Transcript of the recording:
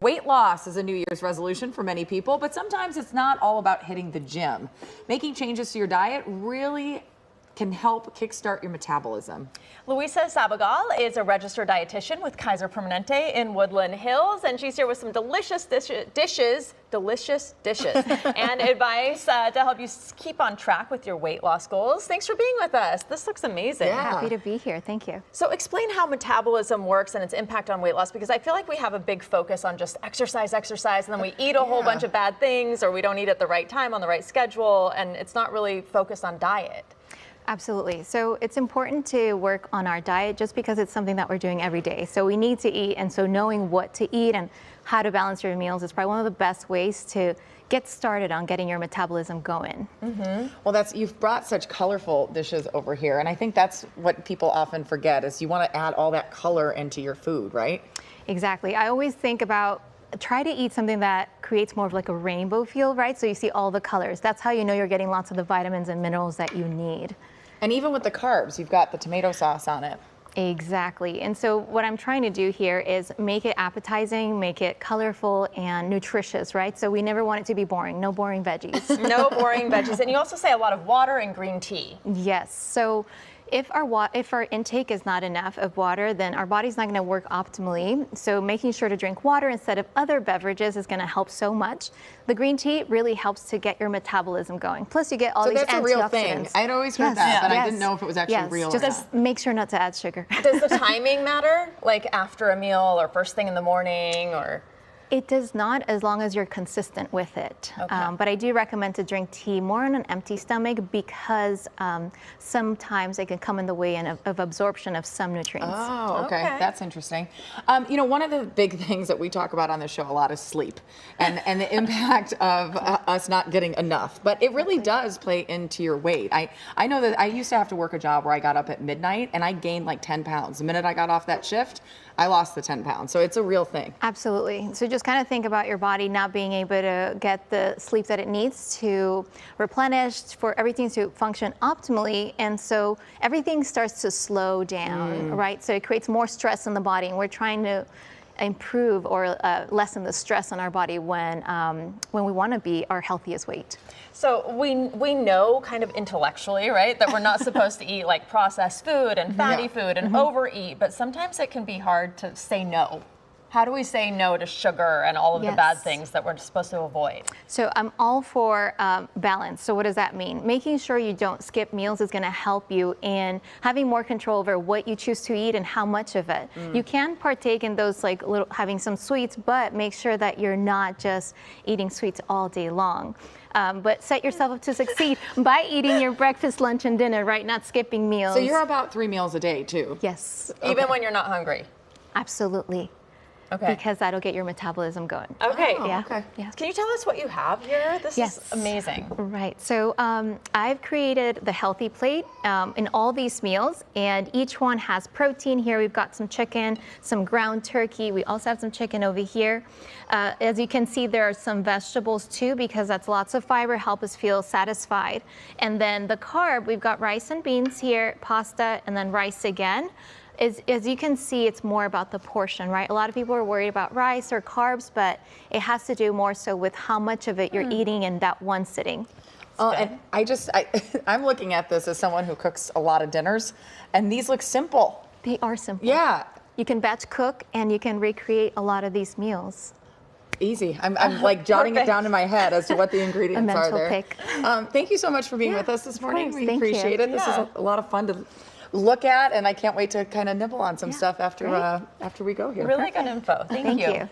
Weight loss is a New Year's resolution for many people, but sometimes it's not all about hitting the gym. Making changes to your diet really can help kickstart your metabolism. Louisa Sabogal is a registered dietitian with Kaiser Permanente in Woodland Hills, and she's here with some delicious dishes, and advice to help you keep on track with your weight loss goals. Thanks for being with us. This looks amazing. Yeah. Happy to be here. Thank you. So explain how metabolism works and its impact on weight loss, because I feel like we have a big focus on just exercise, and then we eat a whole bunch of bad things, or we don't eat at the right time on the right schedule, and it's not really focused on diet. Absolutely. So it's important to work on our diet just because it's something that we're doing every day. So we need to eat, and so knowing what to eat and how to balance your meals is probably one of the best ways to get started on getting your metabolism going. Well, you've brought such colorful dishes over here, and I think that's what people often forget is you want to add all that color into your food, right? Exactly. I always think about try to eat something that creates more of like a rainbow feel, right? So you see all the colors. That's how you know you're getting lots of the vitamins and minerals that you need. And even with the carbs, you've got the tomato sauce on it. Exactly. And so what I'm trying to do here is make it appetizing, make it colorful and nutritious, right? So we never want it to be boring. No boring veggies. No boring veggies. And you also say a lot of water and green tea. Yes. So if our intake is not enough of water, then our body's not going to work optimally. So making sure to drink water instead of other beverages is going to help so much. The green tea really helps to get your metabolism going. Plus you get all these antioxidants. So that's a real thing. I'd always heard that, but I didn't know if it was actually real or not. Just make sure not to add sugar. Does the timing matter? Like after a meal or first thing in the morning, or? It does not, as long as you're consistent with it. Okay. But I do recommend to drink tea more on an empty stomach because sometimes it can come in the way of absorption of some nutrients. Oh, okay. That's interesting. You know, one of the big things that we talk about on the show a lot is sleep and the impact of us not getting enough. But it really does play into your weight. I know that I used to have to work a job where I got up at midnight and I gained like 10 pounds. The minute I got off that shift, I lost the 10 pounds. So it's a real thing. Absolutely. So just kind of think about your body not being able to get the sleep that it needs to replenish, for everything to function optimally. And so everything starts to slow down, right? So it creates more stress in the body, and we're trying to improve or lessen the stress on our body when we want to be our healthiest weight. So we know kind of intellectually, right, that we're not supposed to eat like processed food and fatty food and overeat, but sometimes it can be hard to say no. How do we say no to sugar and all of the bad things that we're supposed to avoid? So I'm all for balance. So what does that mean? Making sure you don't skip meals is going to help you in having more control over what you choose to eat and how much of it. You can partake in those, like having some sweets, but make sure that you're not just eating sweets all day long. But set yourself up to succeed by eating your breakfast, lunch, and dinner, right? Not skipping meals. So you're about 3 meals a day too? Yes. Even when you're not hungry? Absolutely. Okay. Because that'll get your metabolism going. Okay. Yeah. Okay. Yeah. Can you tell us what you have here? This is amazing. Right. So I've created the healthy plate in all these meals, and each one has protein. Here we've got some chicken, some ground turkey. We also have some chicken over here. As you can see, there are some vegetables too, because that's lots of fiber, help us feel satisfied. And then the carb, we've got rice and beans here, pasta, and then rice again. As you can see, it's more about the portion, right? A lot of people are worried about rice or carbs, but it has to do more so with how much of it you're eating in that one sitting. Oh, and I'm looking at this as someone who cooks a lot of dinners, and these look simple. They are simple. Yeah. You can batch cook, and you can recreate a lot of these meals. Easy. I'm like jotting it down in my head as to what the ingredients are there. Pick. Thank you so much for being with us this morning. We Thank appreciate it. This is a lot of fun to look at, and I can't wait to kind of nibble on some stuff after we go here. Really good info. Thank you.